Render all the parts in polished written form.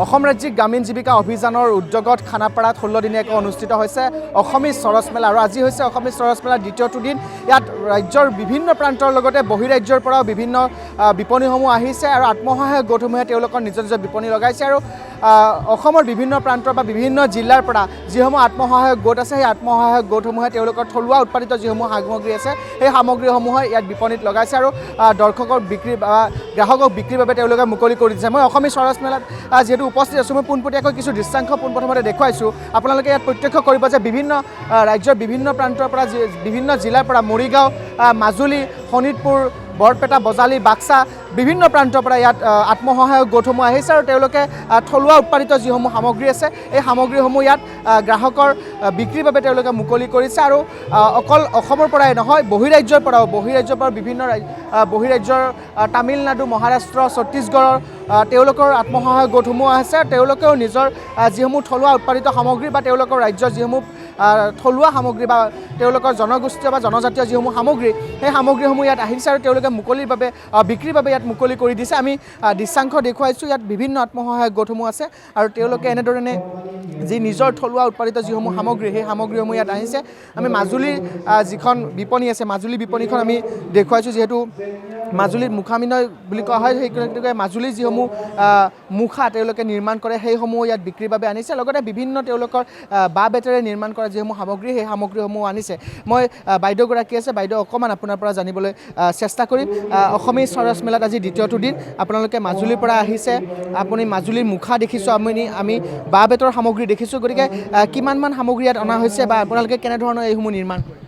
অসম ৰাজ্যিক গ্ৰামীণ জীৱিকা অভিযানৰ উদ্যোগত খানাপাৰাত 16 দিনীয়াকৈ অনুষ্ঠিত হৈছে অসমী চৰচ মেলা আৰু আজি হৈছে অসমী চৰচ মেলাৰ দ্বিতীয়টো দিন। ইয়াত ৰাজ্যৰ বিভিন্ন প্ৰান্তৰ লগতে বহিৰাজ্যৰ পৰাও বিভিন্ন বিপণীসমূহ আহিছে আৰু আত্মসহায়ক গোটসমূহে তেওঁলোকৰ নিজৰ নিজৰ বিপণী লগাইছে আৰু অসমৰ বিভিন্ন প্ৰান্তৰ বা বিভিন্ন জিলাৰ পৰা যিসমূহ আত্মসহায়ক গোট আছে সেই আত্মসহায়ক গোটসমূহে তেওঁলোকৰ থলুৱা উৎপাদিত যিসমূহ সামগ্ৰী আছে সেই সামগ্ৰীসমূহে ইয়াত বিপণীত লগাইছে আৰু দৰ্শকক বিক্ৰী বা গ্ৰাহকক বিক্ৰীৰ বাবে তেওঁলোকে মুকলি কৰি দিছে। মই অসমী চৰচ মেলাত যিহেতু উপস্থিত আছোঁ, মই পোনপটীয়াকৈ কিছু দৃশ্যাংশ পোনপ্ৰথমতে দেখুৱাইছোঁ। আপোনালোকে ইয়াত প্ৰত্যক্ষ কৰিব যে বিভিন্ন ৰাজ্যৰ বিভিন্ন প্ৰান্তৰ পৰা বিভিন্ন জিলাৰ পৰা মৰিগাঁও, মাজুলী, শোণিতপুৰ, বৰপেটা, বজালী, বাক্সা বিভিন্ন প্ৰান্তৰ পৰা ইয়াত আত্মসহায়ক গোটসমূহ আহিছে আৰু তেওঁলোকে থলুৱা উৎপাদিত যিসমূহ সামগ্ৰী আছে এই সামগ্ৰীসমূহ ইয়াত গ্ৰাহকৰ বিক্ৰীৰ বাবে তেওঁলোকে মুকলি কৰিছে আৰু অকল অসমৰ পৰাই নহয় বহিৰাজ্যৰ পৰাও বিভিন্ন বহিৰাজ্যৰ তামিলনাডু, মহাৰাষ্ট্ৰ, ছত্তীশগড়ৰ তেওঁলোকৰ আত্মসহায়ক গোটসমূহ আছে। তেওঁলোকেও নিজৰ যিসমূহ থলুৱা উৎপাদিত সামগ্ৰী বা তেওঁলোকৰ ৰাজ্যৰ যিসমূহ থলুৱা সামগ্ৰী বা তেওঁলোকৰ জনগোষ্ঠীয় বা জনজাতীয় যিসমূহ সামগ্ৰী সেই সামগ্ৰীসমূহ ইয়াত আহিছে আৰু তেওঁলোকে মুকলিৰ বাবে বিক্ৰীৰ বাবে ইয়াত মুকলি কৰি দিছে। আমি দৃশ্যাংশ দেখুৱাইছোঁ, ইয়াত বিভিন্ন আত্মসহায়ক গোটসমূহ আছে আৰু তেওঁলোকে এনেধৰণে যি নিজৰ থলুৱা উৎপাদিত যিসমূহ সামগ্ৰী সেই সামগ্ৰীসমূহ ইয়াত আহিছে। আমি মাজুলীৰ যিখন বিপণী আছে মাজুলী বিপণীখন আমি দেখুৱাইছোঁ, যিহেতু মাজুলীত মুখামিনয় বুলি কোৱা হয়। সেই মাজুলীৰ যিসমূহ মুখা তেওঁলোকে নিৰ্মাণ কৰে সেইসমূহ ইয়াত বিক্ৰীৰ বাবে আনিছে, লগতে বিভিন্ন তেওঁলোকৰ বাঁহ বেতেৰে নিৰ্মাণ কৰা যিসমূহ সামগ্ৰী সেই সামগ্ৰীসমূহ আনিছে। মই বাইদেউগৰাকী আছে, বাইদেউ অকণমান আপোনাৰ পৰা জানিবলৈ চেষ্টা কৰিম। অসমী চৰচ মেলাত আজি দ্বিতীয়টো দিন, আপোনালোকে মাজুলীৰ পৰা আহিছে, আপুনি মাজুলীৰ মুখা দেখিছোঁ, আমি বাঁহ বেতৰ সামগ্ৰী দেখিছোঁ, গতিকে কিমানমান সামগ্ৰী ইয়াত অনা হৈছে বা আপোনালোকে কেনেধৰণৰ এইসমূহ নিৰ্মাণ কৰে?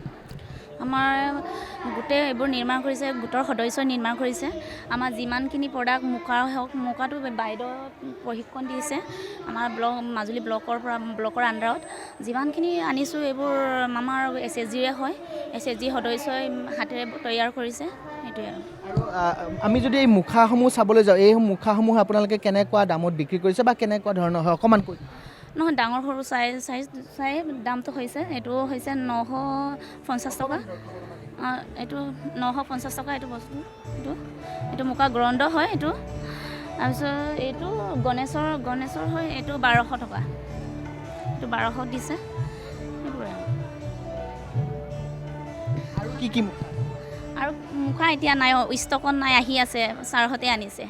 আমাৰ গোটেই এইবোৰ নিৰ্মাণ কৰিছে, গোটৰ সদস্যই নিৰ্মাণ কৰিছে। আমাৰ যিমানখিনি প্ৰডাক্ট মুখাৰ হওক, মুখাটো বাইদেউ প্ৰশিক্ষণ দিছে আমাৰ মাজুলী ব্লকৰ আণ্ডাৰত। যিমানখিনি আনিছোঁ এইবোৰ আমাৰ SHGৰে হয়, SHG সদস্যই হাতেৰে তৈয়াৰ কৰিছে, সেইটোৱে আৰু। আমি যদি এই মুখাসমূহ চাবলৈ যাওঁ, এই মুখাসমূহ আপোনালোকে কেনেকুৱা দামত বিক্ৰী কৰিছে বা কেনেকুৱা ধৰণৰ হয় অকণমান কৈ? নহয়, ডাঙৰ সৰু চাই দামটো হৈছে, এইটো হৈছে 950 টকা। এইটো 950 টকা এইটো বস্তু, এইটো মুখা গ্ৰণ্ড হয় এইটো। তাৰপিছত এইটো গণেশৰ হয়, এইটো 1200 টকা, এইটো 1200 দিছে, সেইবোৰে আৰু কি আৰু মুখা এতিয়া নাই, ষ্টকত নাই, আহি আছে, ছাৰহঁতে আনিছে।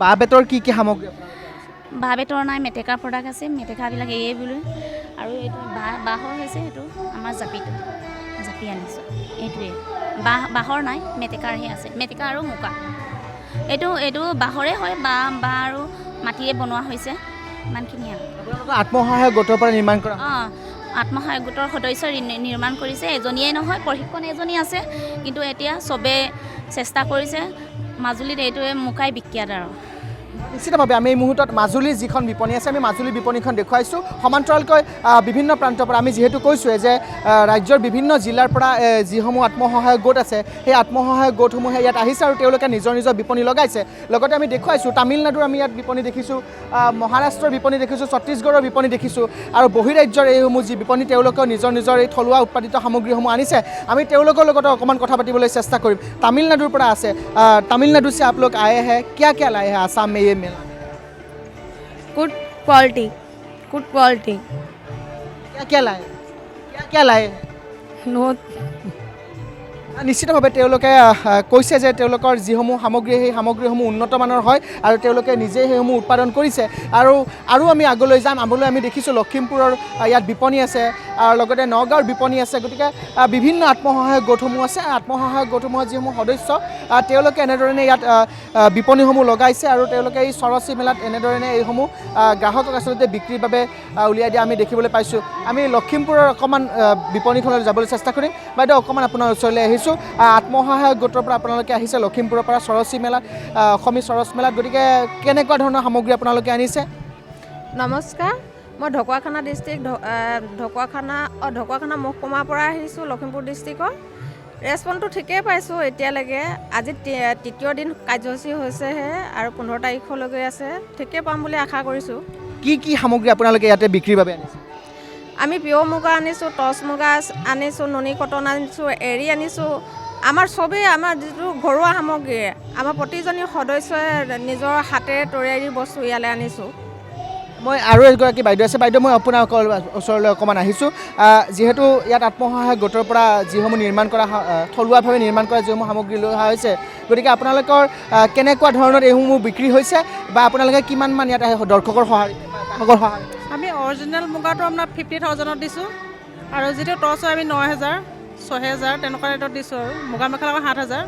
বাঁহ বেতৰ কি সামগ্ৰী? বাঁহ বেতৰ নাই, মেটেকাৰ প্ৰডাক্ট আছে, মেটেকাবিলাক বোলে। আৰু এইটো বাঁহৰ হৈছে, এইটো আমাৰ জাপি আনিছোঁ, এইটোৱে। বাঁহৰ নাই, মেটেকাৰহে আছে, মেটেকা আৰু মুকা। এইটো বাঁহৰে হয়, বাঁহ আৰু মাটিৰে বনোৱা হৈছে, ইমানখিনি আৰু। আত্মসহায়ক গোটৰ পৰা নিৰ্মাণ কৰা? আত্মসহায়ক গোটৰ সদস্যই নিৰ্মাণ কৰিছে, এজনীয়ে নহয়, প্ৰশিক্ষণ এজনী আছে, কিন্তু এতিয়া চবে চেষ্টা কৰিছে। মাজুলীত এইটোৱে মুখাই বিখ্যাত আৰু। নিশ্চিতভাৱে আমি এই মুহূৰ্তত মাজুলীৰ যিখন বিপণী আছে, আমি মাজুলী বিপণীখন দেখুৱাইছোঁ। সমান্তৰালকৈ বিভিন্ন প্ৰান্তৰ পৰা আমি যিহেতু কৈছোঁৱে যে ৰাজ্যৰ বিভিন্ন জিলাৰ পৰা যিসমূহ আত্মসহায়ক গোট আছে সেই আত্মসহায়ক গোটসমূহে ইয়াত আহিছে আৰু তেওঁলোকে নিজৰ নিজৰ বিপণী লগাইছে। লগতে আমি দেখুৱাইছোঁ তামিলনাডুৰ আমি ইয়াত বিপণী দেখিছোঁ, মহাৰাষ্ট্ৰৰ বিপণী দেখিছোঁ, ছত্তীশগড়ৰ বিপণী দেখিছোঁ আৰু বহিৰাজ্যৰ এইসমূহ যি বিপণী তেওঁলোকেও নিজৰ এই থলুৱা উৎপাদিত সামগ্ৰীসমূহ আনিছে। আমি তেওঁলোকৰ লগতে অকণমান কথা পাতিবলৈ চেষ্টা কৰিম। তামিলনাডুৰ পৰা আছে, তামিলনাডু से आप लोग आए हैं, क्या लाए हैं आसाम में ये मेला? गुड क्वालिटी क्या लाए? नो নিশ্চিতভাৱে তেওঁলোকে কৈছে যে তেওঁলোকৰ যিসমূহ সামগ্ৰী সেই সামগ্ৰীসমূহ উন্নত মানৰ হয় আৰু তেওঁলোকে নিজেই সেইসমূহ উৎপাদন কৰিছে। আৰু আমি আগলৈ যাম, আমি দেখিছোঁ লখিমপুৰৰ ইয়াত বিপণী আছে, লগতে নগাঁৱৰ বিপণী আছে। গতিকে বিভিন্ন আত্মসহায়ক গোটসমূহ আছে, আত্মসহায়ক গোটসমূহৰ যিসমূহ সদস্য তেওঁলোকে এনেধৰণে ইয়াত বিপণীসমূহ লগাইছে আৰু তেওঁলোকে এই চৰচী মেলাত এনেধৰণে এইসমূহ গ্ৰাহকক আচলতে বিক্ৰীৰ বাবে উলিয়াই দিয়া আমি দেখিবলৈ পাইছোঁ। আমি লখিমপুৰৰ অকণমান বিপণীখনলৈ যাবলৈ চেষ্টা কৰিম। বাইদেউ অকণমান আপোনাৰ ওচৰলৈ আহিছোঁ। আত্মসহায়ক গোটৰ পৰা আপোনালোকে আহিছে লখিমপুৰৰ পৰা চৰচী মেলাত, অসমী চৰচ মেলাত, গতিকে কেনেকুৱা ধৰণৰ সামগ্ৰী আপোনালোকে আনিছে? নমস্কাৰ, মই ঢকুৱাখানা ডিষ্ট্ৰিক্ট ঢকুৱাখানা মহকুমাৰ পৰা আহিছোঁ, লখিমপুৰ ডিষ্ট্ৰিক্টৰ। ৰেচপন্সটো ঠিকেই পাইছোঁ এতিয়ালৈকে। আজি তৃতীয় দিন কাৰ্যসূচী হৈছেহে আৰু 15 তাৰিখলৈকে আছে, ঠিকেই পাম বুলি আশা কৰিছোঁ। কি সামগ্ৰী আপোনালোকে ইয়াতে বিক্ৰীৰ বাবে আনিছে? আমি পিয়ৰ মুগা আনিছোঁ, টচ মুগা আনিছোঁ, নুনি কটন আনিছোঁ, এৰী আনিছোঁ। আমাৰ চবেই আমাৰ যিটো ঘৰুৱা সামগ্ৰী, আমাৰ প্ৰতিজনী সদস্যই নিজৰ হাতেৰে তৈয়াৰী বস্তু ইয়ালৈ আনিছোঁ। মই আৰু এগৰাকী বাইদেউ আছে বাইদেউ মই আপোনাৰ ওচৰলৈ অকণমান আহিছোঁ যিহেতু ইয়াত আত্মসহায়ক গোটৰ পৰা যিসমূহ নিৰ্মাণ কৰা থলুৱাভাৱে নিৰ্মাণ কৰা যিসমূহ সামগ্ৰী লৈ অহা হৈছে গতিকে আপোনালোকৰ কেনেকুৱা ধৰণৰ এইসমূহ বিক্ৰী হৈছে বা আপোনালোকে কিমানমান ইয়াত দৰ্শকৰ সঁহাৰি আমি অৰিজিনেল মুগাটো আপোনাৰ 50,000ত দিছোঁ আৰু যিটো টচ হয় আমি 9,000 6,000 তেনেকুৱা ৰেটত দিছোঁ আৰু মুগা মেখেলা 7,000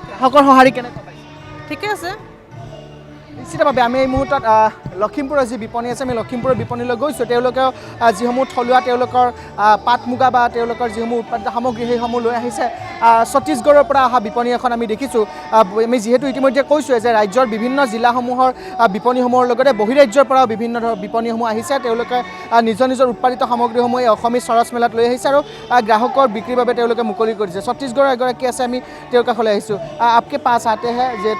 গ্ৰাহকৰ সঁহাৰি কেনেকুৱা পাইছে ঠিকে আছে। নিশ্চিতভাৱে আমি এই মুহূৰ্তত লখিমপুৰৰ যি বিপণী আছে আমি লখিমপুৰৰ বিপণীলৈ গৈছোঁ তেওঁলোকেও যিসমূহ থলুৱা তেওঁলোকৰ পাট মুগা বা তেওঁলোকৰ যিসমূহ উৎপাদিত সামগ্ৰী সেইসমূহ লৈ আহিছে ছত্তীশগড়ৰ পৰা অহা বিপণী এখন আমি দেখিছোঁ আমি যিহেতু ইতিমধ্যে কৈছোঁৱে যে ৰাজ্যৰ বিভিন্ন জিলাসমূহৰ বিপণীসমূহৰ লগতে বহিৰাজ্যৰ পৰাও বিভিন্ন ধৰণৰ বিপণীসমূহ আহিছে তেওঁলোকে নিজৰ নিজৰ উৎপাদিত সামগ্ৰীসমূহ এই অসমী চৰচ মেলাত লৈ আহিছে আৰু গ্ৰাহকৰ বিক্ৰীৰ বাবে তেওঁলোকে মুকলি কৰিছে ছত্তীশগড়ৰ এগৰাকী আছে আমি তেওঁৰ কাষলৈ আহিছোঁ आपके पास आते हैं जे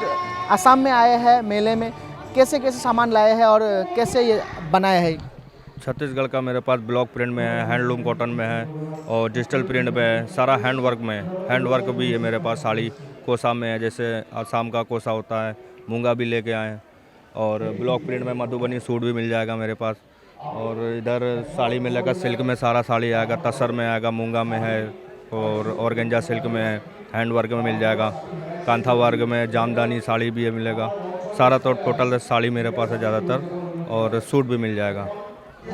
असम में आए हैं मेले में कैसे कैसे सामान लाए हैं और कैसे ये बनाए हैं छत्तीसगढ़ का मेरे पास ब्लॉक प्रिंट में है हैंडलूम कॉटन में है और डिजिटल प्रिंट में है सारा हैंडवर्क भी है मेरे पास साड़ी कोसा में है जैसे आसाम का कोसा होता है मूंगा भी लेके आए और ब्लॉक प्रिंट में मधुबनी सूट भी मिल जाएगा मेरे पास और इधर साड़ी मिलेगा सिल्क में सारा साड़ी आएगा तसर में आएगा मूंगा में है और ऑर्गेंजा सिल्क में है हैंडवर्क में मिल जाएगा कांथा वर्क में जामदानी साड़ी भी मिलेगा सारा तो टोटल साड़ी मेरे पास है ज़्यादातर और सूट भी मिल जाएगा।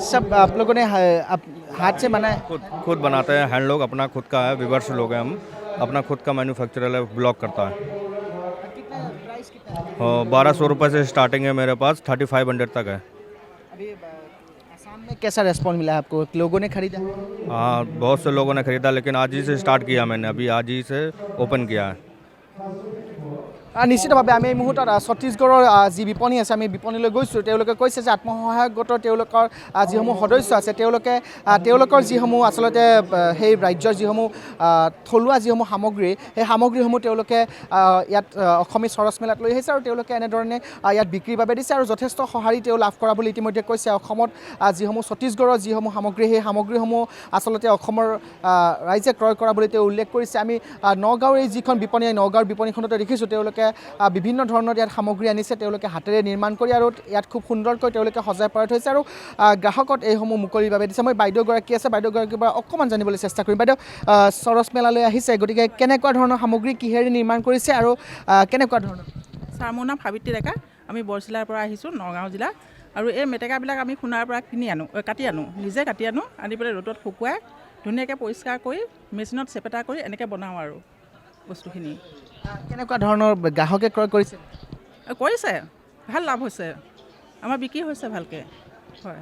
सब आप लोगों ने हाथ से बनाए खुद बनाते हैं हैंड लोग अपना खुद का है विवर्स लोग हैं हम अपना खुद का मैन्युफैक्चरर है ब्लॉक करता है 1200 रुपये से स्टार्टिंग है मेरे पास 3500 तक है। अभी असम में कैसा रेस्पॉन्स मिला है आपको लोगों ने खरीदा हाँ बहुत से लोगों ने ख़रीदा लेकिन आज ही से स्टार्ट किया मैंने अभी आज ही से ओपन किया है। নিশ্চিতভাৱে আমি এই মুহূৰ্তত ছত্তীশগড়ৰ যি বিপণী আছে আমি বিপণীলৈ গৈছোঁ তেওঁলোকে কৈছে যে আত্মসহায়ক গোটৰ তেওঁলোকৰ যিসমূহ সদস্য আছে তেওঁলোকৰ যিসমূহ আচলতে সেই ৰাজ্যৰ যিসমূহ থলুৱা যিসমূহ সামগ্ৰী সেই সামগ্ৰীসমূহ তেওঁলোকে ইয়াত অসমী চৰচ মেলাত লৈ আহিছে আৰু তেওঁলোকে এনেধৰণে ইয়াত বিক্ৰীৰ বাবে দিছে আৰু যথেষ্ট সঁহাৰি তেওঁ লাভ কৰা বুলি ইতিমধ্যে কৈছে। অসমত যিসমূহ ছত্তীশগড়ৰ যিসমূহ সামগ্ৰী সেই সামগ্ৰীসমূহ আচলতে অসমৰ ৰাইজে ক্ৰয় কৰা বুলি তেওঁ উল্লেখ কৰিছে। আমি নগাঁৱৰ এই যিখন বিপণী নগাঁৱৰ বিপণীখনতে দেখিছোঁ তেওঁলোকে বিভিন্ন ধৰণৰ ইয়াত সামগ্ৰী আনিছে তেওঁলোকে হাতেৰে নিৰ্মাণ কৰি আৰু ইয়াত খুব সুন্দৰকৈ তেওঁলোকে সজাই পৰাই থৈছে আৰু গ্ৰাহকত এইসমূহ মুকলিৰ বাবে দিছে। মই বাইদেউগৰাকী আছে বাইদেউগৰাকীৰ পৰা অকণমান জানিবলৈ চেষ্টা কৰিম। বাইদেউ চৰচ মেলালৈ আহিছে গতিকে কেনেকুৱা ধৰণৰ সামগ্ৰী কিহেৰে নিৰ্মাণ কৰিছে আৰু কেনেকুৱা ধৰণৰ ছাৰ মোৰ নাম সাবিত্ৰী ডেকা আমি বৰচিলাৰ পৰা আহিছোঁ নগাঁও জিলা আৰু এই মেটেকাবিলাক আমি সোণাৰ পৰা কাটি আনো নিজে কাটি আনো আনি পেলাই ৰ'দত শুকুৱাই ধুনীয়াকৈ পৰিষ্কাৰ কৰি মেচিনত চেপেটা কৰি এনেকৈ বনাওঁ আৰু বস্তুখিনি। কেনেকুৱা ধৰণৰ গ্ৰাহকে ক্ৰয় কৰিছে ভাল লাভ হৈছে আমাৰ বিক্ৰী হৈছে ভালকৈ হয়।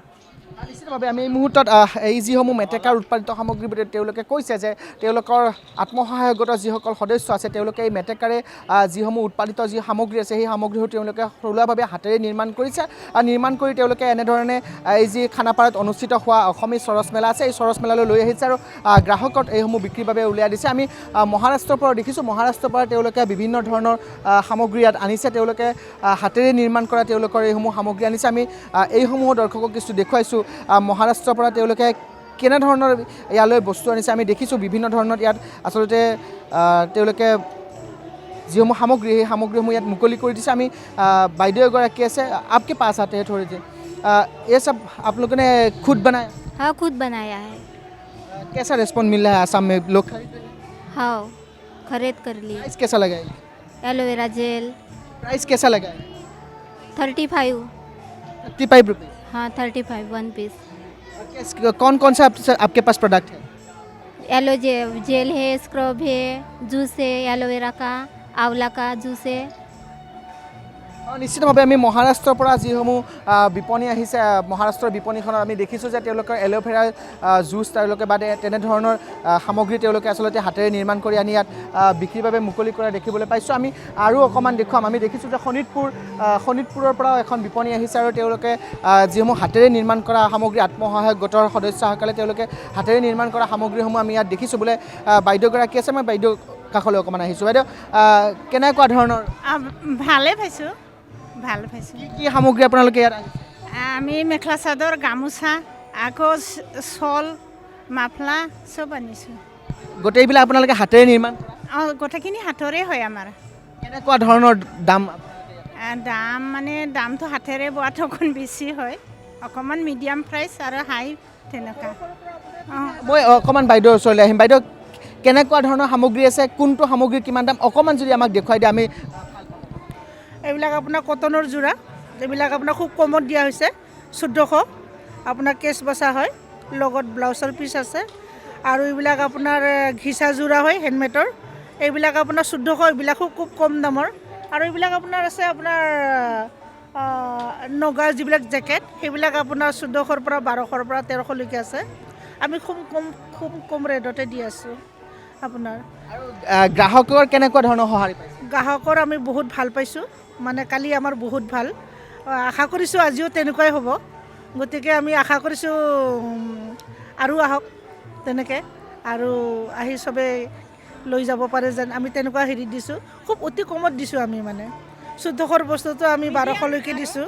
নিশ্চিতভাৱে আমি এই মুহূৰ্তত এই যিসমূহ মেটেকাৰ উৎপাদিত সামগ্ৰী তেওঁলোকে কৈছে যে তেওঁলোকৰ আত্মসহায়ক গোটৰ যিসকল সদস্য আছে তেওঁলোকে এই মেটেকাৰে যিসমূহ উৎপাদিত যি সামগ্ৰী আছে সেই সামগ্ৰীবোৰ তেওঁলোকে থলুৱাভাৱে হাতেৰে নিৰ্মাণ কৰিছে আৰু নিৰ্মাণ কৰি তেওঁলোকে এনেধৰণে এই যি খানাপাৰাত অনুষ্ঠিত হোৱা অসমী চৰচ মেলা আছে এই চৰচ মেলালৈ লৈ আহিছে আৰু গ্ৰাহকত এইসমূহ বিক্ৰীৰ বাবে উলিয়াই দিছে। আমি মহাৰাষ্ট্ৰৰ পৰা দেখিছোঁ মহাৰাষ্ট্ৰৰ পৰা তেওঁলোকে বিভিন্ন ধৰণৰ সামগ্ৰী ইয়াত আনিছে তেওঁলোকে হাতেৰে নিৰ্মাণ কৰা তেওঁলোকৰ এইসমূহ সামগ্ৰী আনিছে। আমি এইসমূহ দৰ্শকক কিছু দেখুৱাইছোঁ মহাৰাষ্ট্ৰৰ পৰা তেওঁলোকে কেনেধৰণৰ ইয়ালৈ বস্তু আনিছে আমি দেখিছোঁ বিভিন্ন ধৰণৰ ইয়াত আচলতে তেওঁলোকে যিসমূহ সামগ্ৰী সেই সামগ্ৰীসমূহ ইয়াত মুকলি কৰি দিছে। আমি বাইদেউ এগৰাকী আছে आपके पास आते हैं थोड़े से ये सब आप लोगों ने खुद बनाया? हाँ खुद बनाया है। कैसा रिस्पॉन्स मिल रहा है आसाम में लोग खरीद रहे हैं? हाँ खरीद कर ली। प्राइस कैसा लगा है? एलोवेरा जेल प्राइस कैसा लगा है? 35 35 रुपये। हाँ 35 1 पीस। कौन कौन सा आपके पास प्रोडक्ट है? एलो जेल है स्क्रब है जूस है एलोवेरा का आंवला का जूस है। নিশ্চিতভাৱে আমি মহাৰাষ্ট্ৰৰ পৰা যিসমূহ বিপণী আহিছে মহাৰাষ্ট্ৰৰ বিপণীখনত আমি দেখিছোঁ যে তেওঁলোকৰ এল'ভেৰা জুচ তেওঁলোকে বা তেনেধৰণৰ সামগ্ৰী তেওঁলোকে আচলতে হাতেৰে নিৰ্মাণ কৰি আনি ইয়াত বিক্ৰীৰ বাবে মুকলি কৰা দেখিবলৈ পাইছোঁ। আমি আৰু অকণমান দেখুৱাম আমি দেখিছোঁ যে শোণিতপুৰৰ পৰাও এখন বিপণী আহিছে আৰু তেওঁলোকে যিসমূহ হাতেৰে নিৰ্মাণ কৰা সামগ্ৰী আত্মসহায়ক গোটৰ সদস্যসকলে তেওঁলোকে হাতেৰে নিৰ্মাণ কৰা সামগ্ৰীসমূহ আমি ইয়াত দেখিছোঁ। বোলে বাইদেউগৰাকী আছে মই বাইদেউ কাষলৈ অকণমান আহিছোঁ। বাইদেউ কেনেকুৱা ধৰণৰ ভালে পাইছোঁ ভাল পাইছোঁ। কি সামগ্ৰী আপোনালোকে ইয়াত আমি মেখেলা চাদৰ গামোচা আকৌ শ্বল মাফলা চব আনিছোঁ। গোটেইবিলাক আপোনালোকে হাতেৰে নিৰ্মাণ অঁ গোটেইখিনি হাতৰে হয় আমাৰ। কেনেকুৱা ধৰণৰ দাম? দাম মানে দামটো হাতেৰে বোৱাটো অকণ বেছি হয় অকণমান মিডিয়াম প্ৰাইচ আৰু হাই তেনেকুৱা অঁ মই অকণমান বাইদেউৰ ওচৰলৈ আহিম। বাইদেউ, কেনেকুৱা ধৰণৰ সামগ্ৰী আছে, কোনটো সামগ্ৰীৰ কিমান দাম, অকণমান যদি আমাক দেখুৱাই দিয়ে আমি। এইবিলাক আপোনাৰ কটনৰ যোৰা, এইবিলাক আপোনাৰ খুব কমত দিয়া হৈছে 1400, আপোনাৰ কেচ বচা হয়, লগত ব্লাউজৰ পিচ আছে। আৰু এইবিলাক আপোনাৰ ঘিচা যোৰা হয় হেণ্ডমেডৰ, এইবিলাক আপোনাৰ 1400, এইবিলাক খুব কম দামৰ। আৰু এইবিলাক আপোনাৰ আছে আপোনাৰ নগাৰ যিবিলাক জেকেট, সেইবিলাক আপোনাৰ 1400ৰ পৰা 1200ৰ পৰা 1300লৈকে আছে। আমি খুব কম ৰেটতে দি আছোঁ আপোনাৰ। গ্ৰাহকৰ কেনেকুৱা ধৰণৰ সঁহাৰি পাইছে? গ্ৰাহকৰ আমি বহুত ভাল পাইছোঁ, মানে কালি আমাৰ বহুত ভাল, আশা কৰিছোঁ আজিও তেনেকুৱাই হ'ব। গতিকে আমি আশা কৰিছোঁ আৰু আহক তেনেকৈ, আৰু আহি চবেই লৈ যাব পাৰে যেন, আমি তেনেকুৱা হেৰি দিছোঁ। খুব অতি কমত দিছোঁ আমি, মানে 1400ৰ বস্তুটো আমি 1200লৈকে দিছোঁ,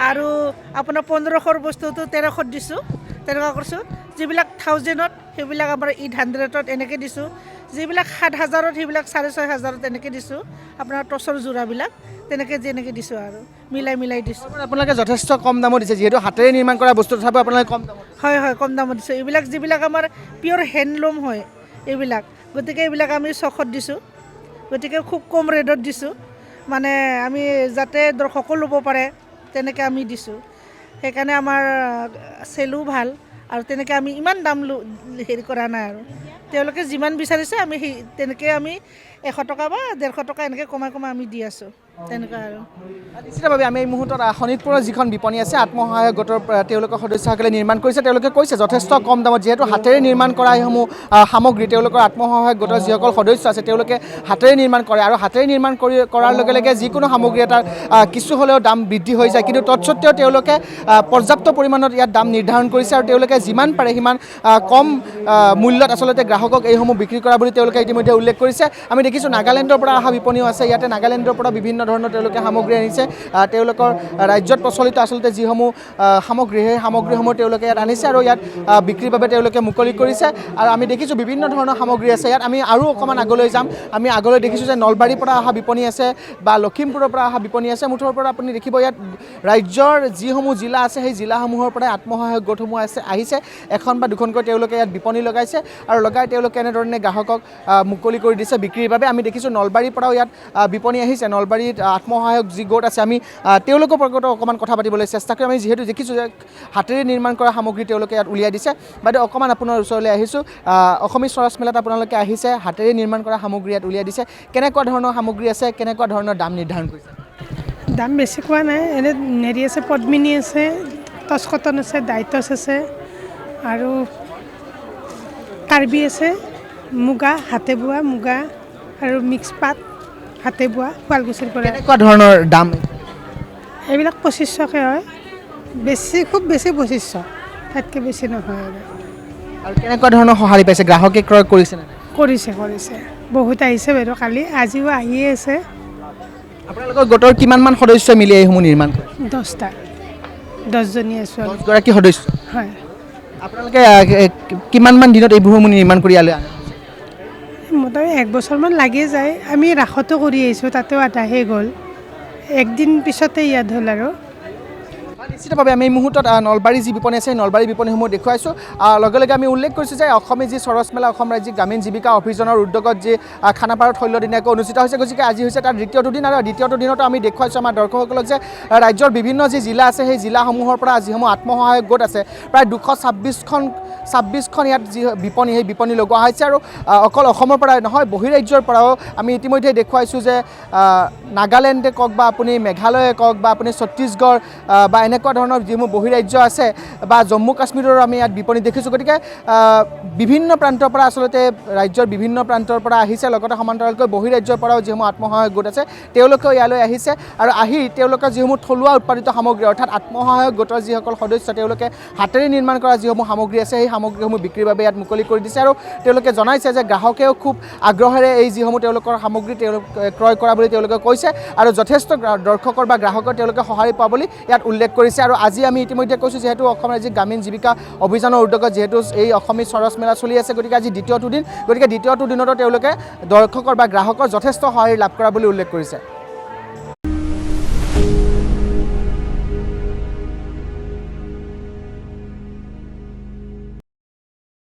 আৰু আপোনাৰ 1500ৰ বস্তুটো 1300ত দিছোঁ, তেনেকুৱা কৰিছোঁ। যিবিলাক 1000ত সেইবিলাক আমাৰ 800ত এনেকৈ দিছোঁ, যিবিলাক 7000ত সেইবিলাক 6500ত এনেকৈ দিছোঁ। আপোনাৰ টচৰ যোৰাবিলাক তেনেকৈ যেনেকৈ দিছোঁ আৰু মিলাই দিছোঁ। আপোনালোকে যথেষ্ট কম দামত দিছে, যিহেতু হাতেৰে নিৰ্মাণ কৰা বস্তু, তথাপিও আপোনালোকে কম দামত। হয়, কম দামত দিছোঁ। এইবিলাক যিবিলাক আমাৰ পিয়'ৰ হেণ্ডলুম হয় এইবিলাক, গতিকে এইবিলাক আমি 600ত দিছোঁ। গতিকে খুব কম ৰেটত দিছোঁ, মানে আমি যাতে দৰ্শকো ল'ব পাৰে তেনেকৈ আমি দিছোঁ। সেইকাৰণে আমাৰ চেলো ভাল, আৰু তেনেকৈ আমি ইমান দাম হেৰি কৰা নাই। আৰু তেওঁলোকে যিমান বিচাৰিছে আমি সেই তেনেকৈ আমি 100 টকা বা 150 টকা এনেকৈ কমাই আমি দি আছোঁ, তেনেকুৱা আৰু। নিশ্চিতভাৱে আমি এই মুহূৰ্তত শোণিতপুৰৰ যিখন বিপণী আছে, আত্মসহায়ক গোটৰ তেওঁলোকৰ সদস্যসকলে নিৰ্মাণ কৰিছে। তেওঁলোকে কৈছে যথেষ্ট কম দামত, যিহেতু হাতেৰে নিৰ্মাণ কৰা এইসমূহ সামগ্ৰী, তেওঁলোকৰ আত্মসহায়ক গোটৰ যিসকল সদস্য আছে তেওঁলোকে হাতেৰে নিৰ্মাণ কৰে, আৰু হাতেৰে নিৰ্মাণ কৰাৰ লগে লগে যিকোনো সামগ্ৰী এটাৰ কিছু হ'লেও দাম বৃদ্ধি হৈ যায়। কিন্তু তৎসত্ত্বেও তেওঁলোকে পৰ্যাপ্ত পৰিমাণত ইয়াত দাম নিৰ্ধাৰণ কৰিছে, আৰু তেওঁলোকে যিমান পাৰে সিমান কম মূল্যত আচলতে গ্ৰাহকক এইসমূহ বিক্ৰী কৰা বুলি তেওঁলোকে ইতিমধ্যে উল্লেখ কৰিছে। আমি দেখিছোঁ নাগালেণ্ডৰ পৰা অহা বিপণীও আছে, ইয়াতে নাগালেণ্ডৰ পৰা বিভিন্ন ধৰণৰ তেওঁলোকে সামগ্ৰী আনিছে। তেওঁলোকৰ ৰাজ্যত প্ৰচলিত আচলতে যিসমূহ সামগ্ৰী, সেই সামগ্ৰীসমূহ তেওঁলোকে ইয়াত আনিছে, আৰু ইয়াত বিক্ৰীৰ বাবে তেওঁলোকে মুকলি কৰিছে। আৰু আমি দেখিছোঁ বিভিন্ন ধৰণৰ সামগ্ৰী আছে ইয়াত। আমি আৰু অকণমান আগলৈ যাম। আমি আগলৈ দেখিছোঁ যে নলবাৰীৰ পৰা অহা বিপণী আছে, বা লখিমপুৰৰ পৰা অহা বিপণী আছে। মুঠৰ পৰা আপুনি দেখিব ইয়াত ৰাজ্যৰ যিসমূহ জিলা আছে, সেই জিলাসমূহৰ পৰাই আত্মসহায়ক গোটসমূহ আহিছে। এখন বা দুখনকৈ তেওঁলোকে ইয়াত বিপণী লগাইছে, আৰু লগাই তেওঁলোকে এনেধৰণে গ্ৰাহকক মুকলি কৰি দিছে বিক্ৰীৰ বাবে। আমি দেখিছোঁ নলবাৰীৰ পৰাও ইয়াত বিপণী আহিছে। নলবাৰীত আত্মসহায়ক যি গোট আছে, আমি তেওঁলোকৰ লগত অকণমান কথা পাতিবলৈ চেষ্টা কৰিম। আমি যিহেতু দেখিছোঁ যে হাতেৰে নিৰ্মাণ কৰা সামগ্ৰী তেওঁলোকে ইয়াত উলিয়াই দিছে। বাইদেউ, অকণমান আপোনাৰ ওচৰলৈ আহিছোঁ। অসমী চৰচ মেলাত আপোনালোকে আহিছে, হাতেৰে নিৰ্মাণ কৰা সামগ্ৰী ইয়াত উলিয়াই দিছে। কেনেকুৱা ধৰণৰ সামগ্ৰী আছে, কেনেকুৱা ধৰণৰ দাম নিৰ্ধাৰণ কৰিছে? দাম বেছি কোৱা নাই, এনে হেৰি আছে, পদ্মিনী আছে, টচ কটন আছে, ডাইটছ আছে, আৰু কাৰ্বি আছে, মুগা, হাতে বোৱা মুগা, আৰু মিক্স পাট হাতে বোৱা শুৱালকুছিৰ পৰা। কেনেকুৱা ধৰণৰ দাম? এইবিলাক 2500কৈ হয়, খুব বেছি 2500, তাতকৈ বেছি নহয়। আৰু কেনেকুৱা ধৰণৰ সঁহাৰি পাইছে, গ্ৰাহকে ক্ৰয় কৰিছেনে? কৰিছে বহুত আহিছে বাৰু, কালি আজিও আহিয়ে আছে। আপোনালোকৰ গোটৰ কিমানমান সদস্যই মিলি এইসমূহ নিৰ্মাণ কৰে? 10জনী আছোঁ। 10গৰাকী সদস্য। হয়। আপোনালোকে কিমানমান দিনত এইসমূহ নিৰ্মাণ কৰি ইয়ালৈ আনে? মোটামুটি 1 বছৰমান লাগি যায়। আমি ৰাসতো কৰি আহিছোঁ, তাতেও আধা শেষ হ'ল, একদিন পিছতে ইয়াত হ'ল। আৰু নিশ্চিতভাৱে আমি এই মুহূৰ্তত নলবাৰী যি বিপণী আছে, নলবাৰী বিপণীসমূহ দেখুৱাইছোঁ। লগে লগে আমি উল্লেখ কৰিছোঁ যে অসমী যি চৰচ মেলা, অসম ৰাজ্যিক গ্ৰামীণ জীৱিকা অভিযানৰ উদ্যোগত যি খানাপাৰাত 16 দিনীয়াকৈ অনুষ্ঠিত হৈছে, গতিকে আজি হৈছে তাৰ দ্বিতীয়টো দিন। আৰু দ্বিতীয়টো দিনতো আমি দেখুৱাইছোঁ আমাৰ দৰ্শকসকলক যে ৰাজ্যৰ বিভিন্ন যি জিলা আছে, সেই জিলাসমূহৰ পৰা যিসমূহ আত্মসহায়ক গোট আছে, প্ৰায় 226খন ইয়াত যি বিপণী, সেই বিপণী লগোৱা হৈছে। আৰু অকল অসমৰ পৰাই নহয়, বহিৰাজ্যৰ পৰাও আমি ইতিমধ্যে দেখুৱাইছোঁ যে নাগালেণ্ডে কওক, বা আপুনি মেঘালয়ে কওক, বা আপুনি ছত্তীশগড়, বা এনেকুৱা ধৰণৰ যিসমূহ বহিৰাজ্য আছে, বা জম্মু কাশ্মীৰৰ আমি ইয়াত বিপণী দেখিছোঁ। গতিকে বিভিন্ন প্ৰান্তৰ পৰা আচলতে ৰাজ্যৰ বিভিন্ন প্ৰান্তৰ পৰা আহিছে, লগতে সমান্তৰালকৈ বহিৰাজ্যৰ পৰাও যিসমূহ আত্মসহায়ক গোট আছে তেওঁলোকেও ইয়ালৈ আহিছে। আৰু আহি তেওঁলোকৰ যিসমূহ থলুৱা উৎপাদিত সামগ্ৰী, অৰ্থাৎ আত্মসহায়ক গোটৰ যিসকল সদস্য, তেওঁলোকে হাতেৰে নিৰ্মাণ কৰা যিসমূহ সামগ্ৰী আছে, সেই সামগ্ৰীসমূহ বিক্ৰীৰ বাবে ইয়াত মুকলি কৰি দিছে। আৰু তেওঁলোকে জনাইছে যে গ্ৰাহকেও খুব আগ্ৰহেৰে এই যিসমূহ তেওঁলোকৰ সামগ্ৰী তেওঁলোকে ক্ৰয় কৰা বুলি তেওঁলোকে কৈছে, আৰু যথেষ্ট দৰ্শকৰ বা গ্ৰাহকৰ তেওঁলোকে সঁহাৰি পোৱা বুলি ইয়াত উল্লেখ কৰিছে। আৰু আজি আমি ইতিমধ্যে কৈছোঁ, যিহেতু অসম ৰাজ্যিক গ্ৰামীণ জীৱিকা অভিযানৰ উদ্যোগত যিহেতু এই অসমী চৰচ মেলা চলি আছে, গতিকে আজি দ্বিতীয়টো দিন। গতিকে দ্বিতীয়টো দিনতো তেওঁলোকে দৰ্শকৰ বা গ্ৰাহকৰ যথেষ্ট সঁহাৰি লাভ কৰা বুলি উল্লেখ কৰিছে।